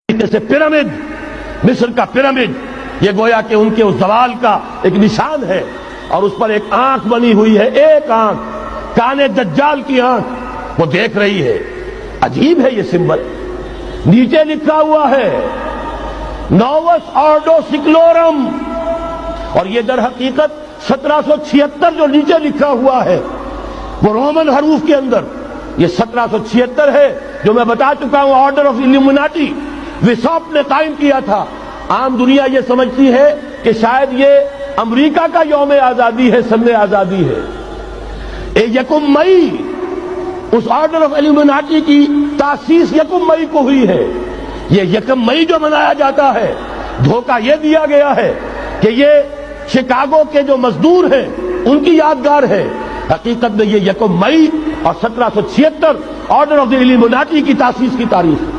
جیسے پیرامڈ، مصر کا پیرامڈ، یہ گویا کہ ان کے اس زوال کا ایک نشان ہے، اور اس پر ایک آنکھ بنی ہوئی ہے، ایک آنکھ، کان دجال کی آنکھ، وہ دیکھ رہی ہے۔ عجیب ہے یہ سمبل۔ نیچے لکھا ہوا ہے نووس آرڈو سکلورم، اور یہ در حقیقت 1776 جو نیچے لکھا ہوا ہے وہ رومن حروف کے اندر یہ 1776 ہے، جو میں بتا چکا ہوں آرڈر آف الومناٹی وساپ نے قائم کیا تھا۔ عام دنیا یہ سمجھتی ہے کہ شاید یہ امریکہ کا یوم آزادی ہے، سن آزادی ہے۔ یکم مئی اس آرڈر آف الومناٹی کی تاسیس یکم مئی کو ہوئی ہے۔ یہ یکم مئی جو منایا جاتا ہے، دھوکہ یہ دیا گیا ہے کہ یہ شکاگو کے جو مزدور ہیں ان کی یادگار ہے، حقیقت میں یہ یکم مئی اور 1776 آرڈر آف دی الومناٹی کی تاسیس کی تاریخ ہے۔